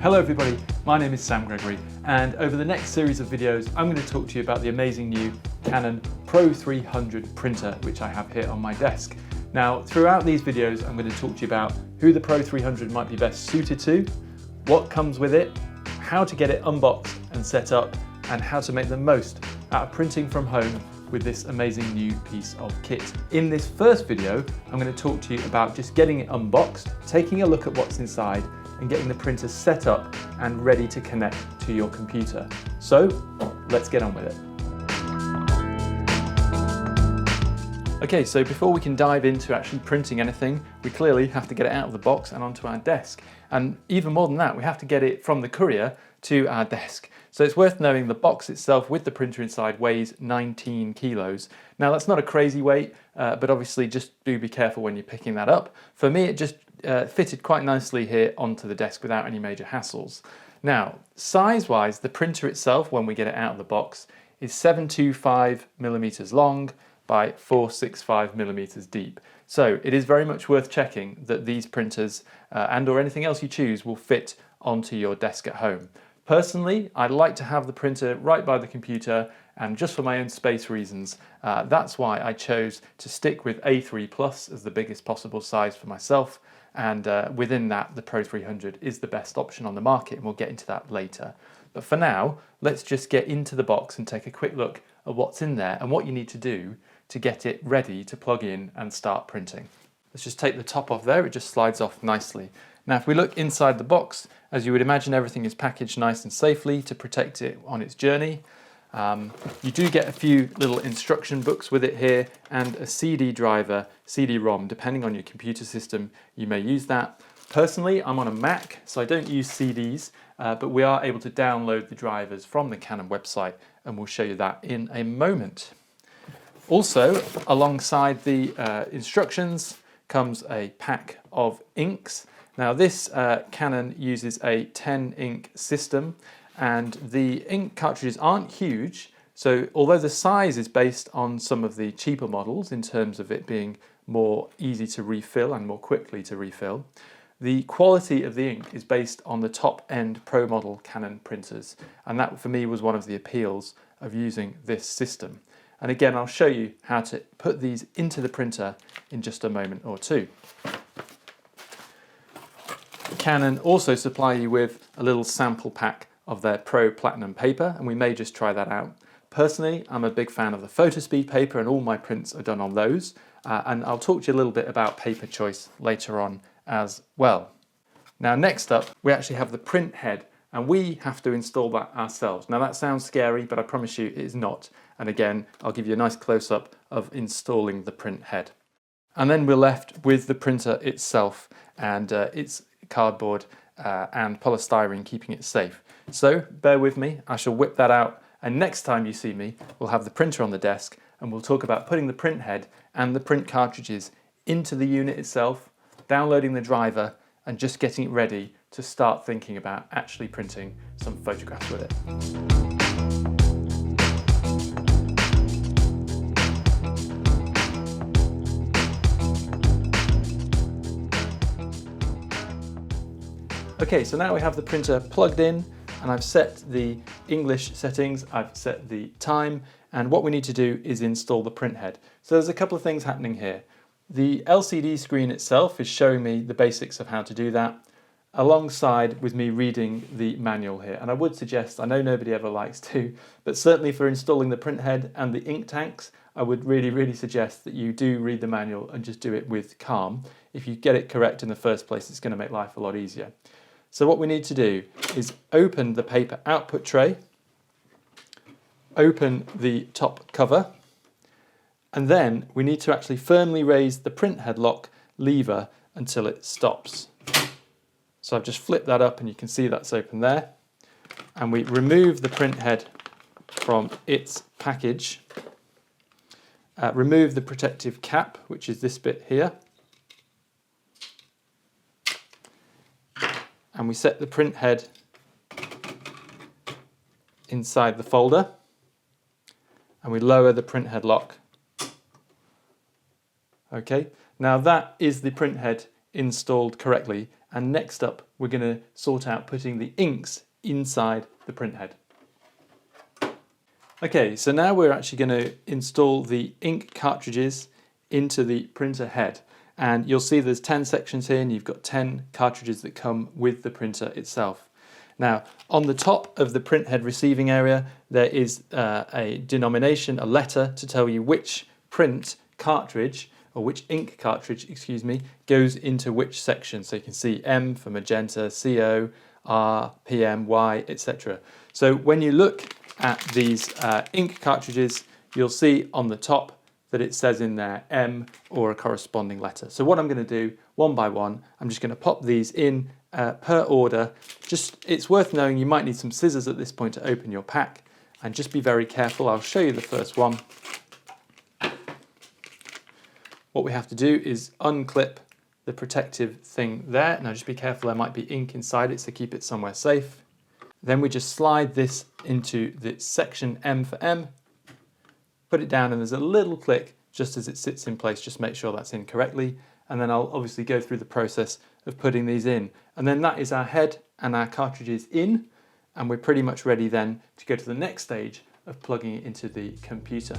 Hello everybody, my name is Sam Gregory, and over the next series of videos I'm going to talk to you about the amazing new Canon Pro 300 printer which I have here on my desk. Now throughout these videos I'm going to talk to you about who the Pro 300 might be best suited to, what comes with it, how to get it unboxed and set up, and how to make the most out of printing from home with this amazing new piece of kit. In this first video I'm going to talk to you about just getting it unboxed, taking a look at what's inside and getting the printer set up and ready to connect to your computer. So let's get on with it. Okay, so before we can dive into actually printing anything, we clearly have to get it out of the box and onto our desk. And even more than that, we have to get it from the courier to our desk. So it's worth knowing the box itself with the printer inside weighs 19 kilos. Now that's not a crazy weight, but obviously just do be careful when you're picking that up. For me, it just fitted quite nicely here onto the desk without any major hassles. Now, size-wise, the printer itself, when we get it out of the box, is 725 millimeters long by 465 millimeters deep. So it is very much worth checking that these printers and or anything else you choose will fit onto your desk at home. Personally, I like to have the printer right by the computer, and just for my own space reasons, that's why I chose to stick with A3 Plus as the biggest possible size for myself, and within that the Pro 300 is the best option on the market, and we'll get into that later. But for now, let's just get into the box and take a quick look at what's in there and what you need to do to get it ready to plug in and start printing. Let's just take the top off there, it just slides off nicely. Now if we look inside the box, as you would imagine, everything is packaged nice and safely to protect it on its journey. You do get a few little instruction books with it here and a CD driver, CD-ROM, depending on your computer system, you may use that. Personally, I'm on a Mac, so I don't use CDs, but we are able to download the drivers from the Canon website, and we'll show you that in a moment. Also, alongside the instructions comes a pack of inks. Now this Canon uses a 10 ink system, and the ink cartridges aren't huge, so although the size is based on some of the cheaper models in terms of it being more easy to refill and more quickly to refill, the quality of the ink is based on the top-end Pro model Canon printers, and that for me was one of the appeals of using this system. And again, I'll show you how to put these into the printer in just a moment or two. Canon also supply you with a little sample pack of their Pro Platinum paper, and we may just try that out. Personally, I'm a big fan of the Photospeed paper, and all my prints are done on those, and I'll talk to you a little bit about paper choice later on as well. Now next up, we actually have the print head, and we have to install that ourselves. Now that sounds scary, but I promise you it is not. And again, I'll give you a nice close-up of installing the print head. And then we're left with the printer itself and its cardboard and polystyrene, keeping it safe. So bear with me, I shall whip that out, and next time you see me, we'll have the printer on the desk and we'll talk about putting the print head and the print cartridges into the unit itself, downloading the driver, and just getting it ready to start thinking about actually printing some photographs with it. Okay, so now we have the printer plugged in, and I've set the English settings, I've set the time, and what we need to do is install the print head. So there's a couple of things happening here. The LCD screen itself is showing me the basics of how to do that, alongside with me reading the manual here. And I would suggest, I know nobody ever likes to, but certainly for installing the print head and the ink tanks, I would really suggest that you do read the manual and just do it with calm. If you get it correct in the first place, it's going to make life a lot easier. So what we need to do is open the paper output tray, open the top cover, and then we need to actually firmly raise the print head lock lever until it stops. So I've just flipped that up and you can see that's open there. And we remove the print head from its package, remove the protective cap, which is this bit here, and we set the print head inside the folder, and we lower the print head lock. Okay, now that is the print head installed correctly And next up, we're going to sort out putting the inks inside the print head. Okay, so now we're actually going to install the ink cartridges into the printer head. And you'll see there's 10 sections here, and you've got 10 cartridges that come with the printer itself. Now, on the top of the print head receiving area, there is a denomination, a letter, to tell you which print cartridge, or which ink cartridge, excuse me, goes into which section. So you can see M for magenta, CO, R, PM, Y, etc. So when you look at these ink cartridges, you'll see on the top that it says in there M or a corresponding letter. So what I'm going to do, one by one, I'm just going to pop these in per order. It's worth knowing you might need some scissors at this point to open your pack, and just be very careful. I'll show you the first one. What we have to do is unclip the protective thing there. Now just be careful, there might be ink inside it, so keep it somewhere safe. Then we just slide this into the section M for M, put it down, and there's a little click just as it sits in place. Just make sure that's in correctly, and then I'll obviously go through the process of putting these in. And then that is our head and our cartridges in, and we're pretty much ready then to go to the next stage of plugging it into the computer.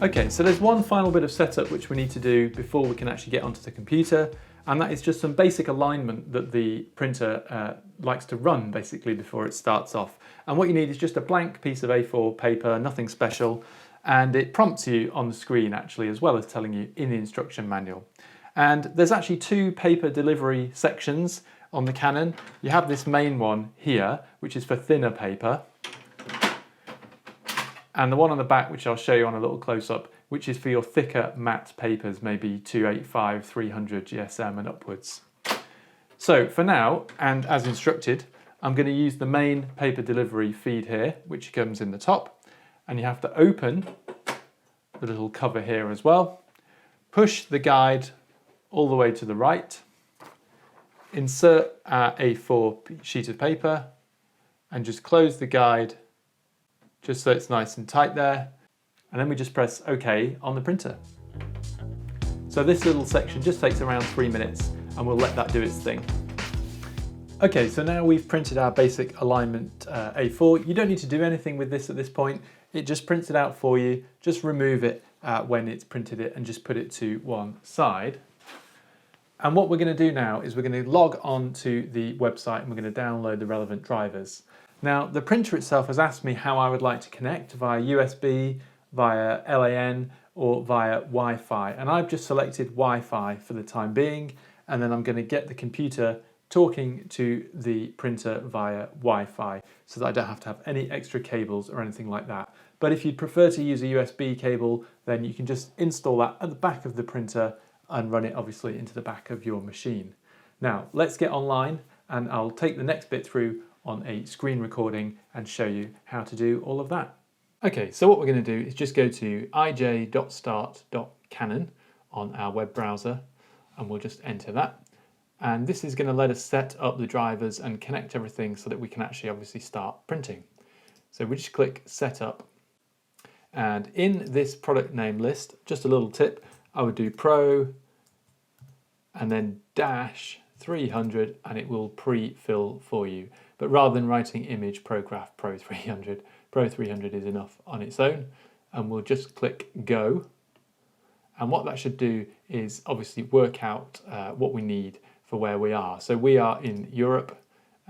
Okay, so there's one final bit of setup which we need to do before we can actually get onto the computer, and that is just some basic alignment that the printer likes to run basically before it starts off. And what you need is just a blank piece of A4 paper, nothing special, and it prompts you on the screen actually, as well as telling you in the instruction manual. And there's actually two paper delivery sections on the Canon. You have this main one here, which is for thinner paper, and the one on the back, which I'll show you on a little close-up, which is for your thicker matte papers, maybe 285, 300 GSM and upwards. So for now, and as instructed, I'm going to use the main paper delivery feed here, which comes in the top, and you have to open the little cover here as well, push the guide all the way to the right, insert our A4 sheet of paper, and just close the guide just so it's nice and tight there, and then we just press OK on the printer. So this little section just takes around 3 minutes, and we'll let that do its thing. Okay, so now we've printed our basic alignment A4. You don't need to do anything with this at this point. It just prints it out for you. Just remove it when it's printed it and just put it to one side. And what we're going to do now is we're going to log on to the website, and we're going to download the relevant drivers. Now, the printer itself has asked me how I would like to connect, via USB, via LAN, or via Wi-Fi. And I've just selected Wi-Fi for the time being, and then I'm going to get the computer talking to the printer via Wi-Fi so that I don't have to have any extra cables or anything like that. But if you'd prefer to use a USB cable, then you can just install that at the back of the printer and run it obviously into the back of your machine. Now, let's get online, and I'll take the next bit through on a screen recording and show you how to do all of that. Okay, so what we're going to do is just go to ij.start.canon on our web browser, and we'll just enter that. And this is going to let us set up the drivers and connect everything so that we can actually obviously start printing. So we just click Setup, and in this product name list, just a little tip, I would do Pro and then dash 300, and it will pre-fill for you. But rather than writing image Procraft Pro 300, Pro 300 is enough on its own, and we'll just click Go. And what that should do is obviously work out what we need for where we are. So we are in Europe,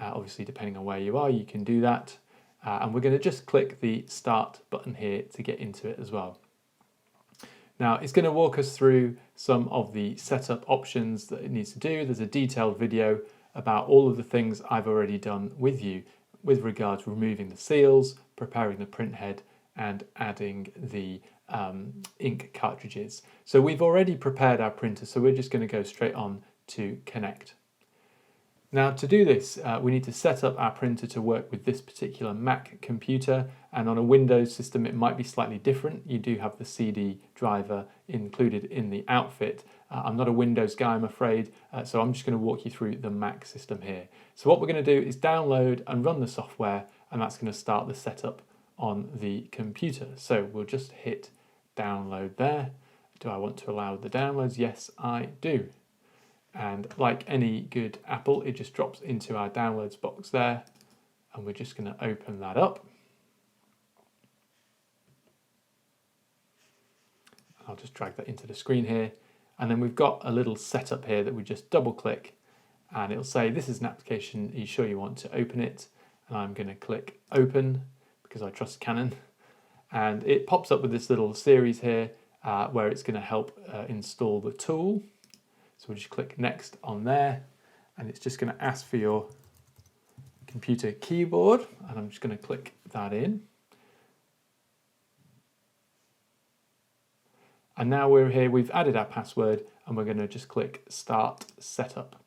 obviously depending on where you are, you can do that. And we're going to just click the Start button here to get into it as well. Now it's going to walk us through some of the setup options that it needs to do. There's a detailed video about all of the things I've already done with you with regards to removing the seals, preparing the print head, and adding the ink cartridges. So we've already prepared our printer, so we're just going to go straight on to connect. Now to do this, we need to set up our printer to work with this particular Mac computer, and on a Windows system it might be slightly different. You do have the CD driver included in the outfit. I'm not a Windows guy, I'm afraid, so I'm just going to walk you through the Mac system here. So what we're going to do is download and run the software, and that's going to start the setup on the computer. So we'll just hit download there. Do I want to allow the downloads? Yes, I do. And like any good Apple, it just drops into our downloads box there. And we're just going to open that up. I'll just drag that into the screen here. And then we've got a little setup here that we just double click and it'll say, this is an application, are you sure you want to open it? And I'm going to click open because I trust Canon. And it pops up with this little series here where it's going to help install the tool. So we'll just click next on there and it's just going to ask for your computer keyboard and I'm just going to click that in. And now we're here, we've added our password and we're going to just click Start Setup.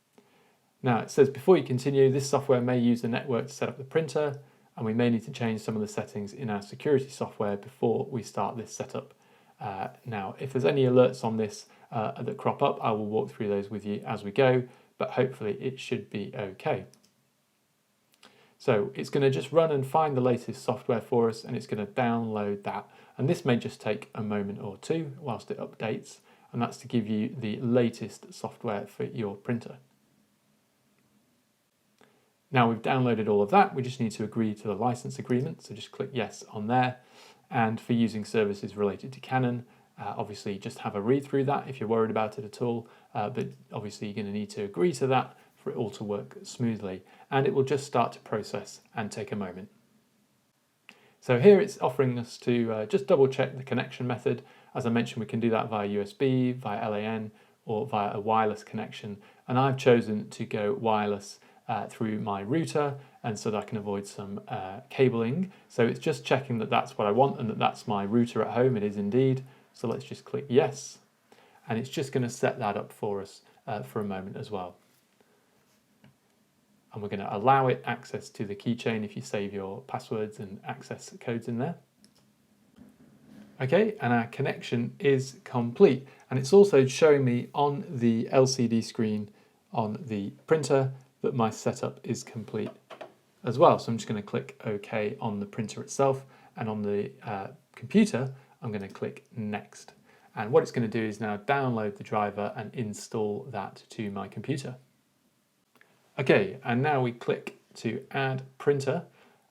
Now it says before you continue, this software may use the network to set up the printer and we may need to change some of the settings in our security software before we start this setup. Now, if there's any alerts on this that crop up, I will walk through those with you as we go, but hopefully it should be okay. So it's going to just run and find the latest software for us and it's going to download that. And this may just take a moment or two whilst it updates, and that's to give you the latest software for your printer. Now we've downloaded all of that, we just need to agree to the license agreement, so just click yes on there. And for using services related to Canon, obviously just have a read through that if you're worried about it at all, but obviously you're going to need to agree to that for it all to work smoothly, and it will just start to process and take a moment. So here it's offering us to just double check the connection method. As I mentioned, we can do that via USB, via LAN, or via a wireless connection. And I've chosen to go wireless through my router, and so that I can avoid some cabling. So it's just checking that that's what I want and that that's my router at home. It is indeed. So let's just click yes. And it's just going to set that up for us for a moment as well. And we're going to allow it access to the keychain if you save your passwords and access codes in there. Okay, and our connection is complete. And it's also showing me on the LCD screen on the printer that my setup is complete as well. So I'm just going to click OK on the printer itself, and on the computer, I'm going to click Next. And what it's going to do is now download the driver and install that to my computer. Okay, and now we click to add printer,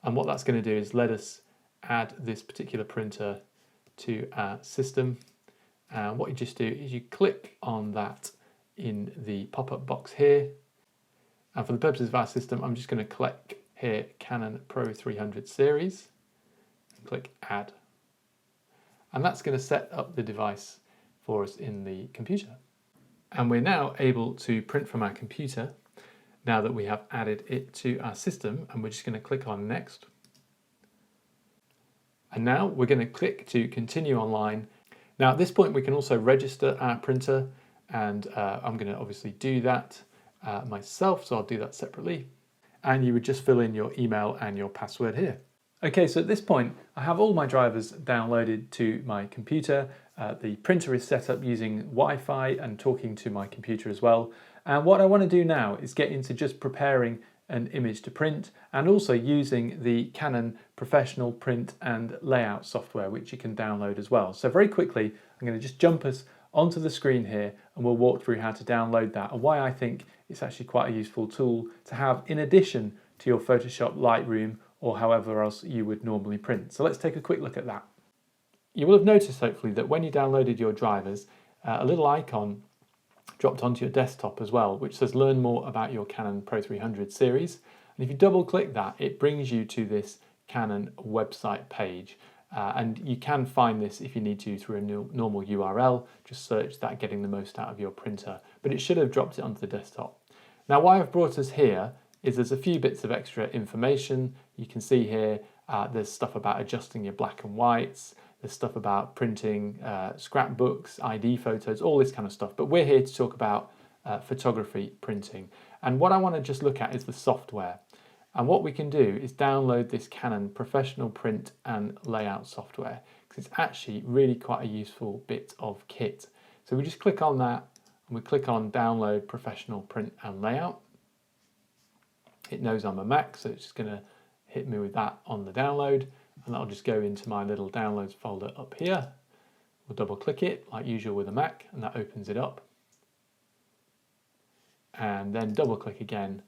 and what that's going to do is let us add this particular printer to our system. And what you just do is you click on that in the pop-up box here, and for the purposes of our system I'm just going to click here Canon Pro 300 series and click add, and that's going to set up the device for us in the computer. And we're now able to print from our computer now that we have added it to our system, and we're just going to click on next. And now we're going to click to continue online. Now at this point we can also register our printer, and I'm going to obviously do that myself, so I'll do that separately. And you would just fill in your email and your password here. Okay, so at this point I have all my drivers downloaded to my computer. The printer is set up using Wi-Fi and talking to my computer as well. And what I want to do now is get into just preparing an image to print, and also using the Canon Professional Print and Layout software, which you can download as well. So very quickly, I'm going to just jump us onto the screen here and we'll walk through how to download that and why I think it's actually quite a useful tool to have in addition to your Photoshop, Lightroom, or however else you would normally print. So let's take a quick look at that. You will have noticed hopefully that when you downloaded your drivers, a little icon dropped onto your desktop as well, which says learn more about your Canon Pro 300 series. And if you double click that, it brings you to this Canon website page. And you can find this if you need to through a normal URL, just search that, getting the most out of your printer, but it should have dropped it onto the desktop. Now why I've brought us here is there's a few bits of extra information. You can see here there's stuff about adjusting your black and whites, there's stuff about printing scrapbooks, ID photos, all this kind of stuff. But we're here to talk about photography printing. And what I want to just look at is the software. And what we can do is download this Canon Professional Print and Layout software, because it's actually really quite a useful bit of kit. So we just click on that and we click on Download Professional Print and Layout. It knows I'm a Mac, so it's just going to hit me with that on the download, and that'll just go into my little downloads folder up here. We'll double click it like usual with a Mac, and that opens it up. And then double click again,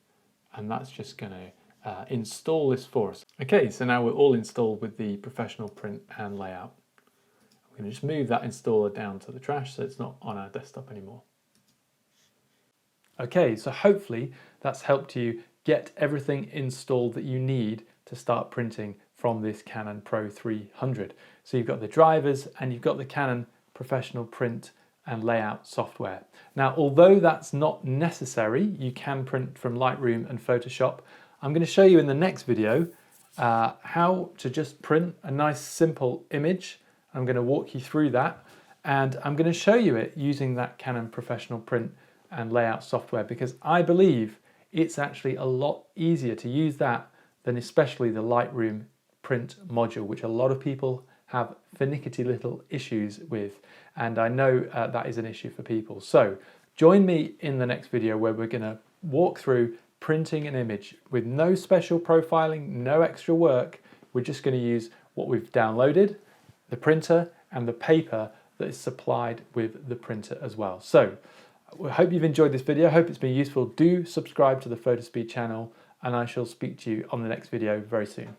and that's just going to install this for us. Okay, so now we're all installed with the Professional Print and Layout. I'm going to just move that installer down to the trash so it's not on our desktop anymore. Okay, so hopefully that's helped you get everything installed that you need to start printing from this Canon Pro 300. So you've got the drivers and you've got the Canon Professional Print and Layout software. Now, although that's not necessary, you can print from Lightroom and Photoshop. I'm going to show you in the next video how to just print a nice simple image. I'm going to walk you through that, and I'm going to show you it using that Canon Professional Print and Layout software, because I believe it's actually a lot easier to use that than especially the Lightroom print module, which a lot of people have finicky little issues with, and I know that is an issue for people. So join me in the next video where we're going to walk through printing an image with no special profiling, no extra work. We're just going to use what we've downloaded, the printer, and the paper that is supplied with the printer as well. So I hope you've enjoyed this video. I hope it's been useful. Do subscribe to the Photospeed channel, and I shall speak to you on the next video very soon.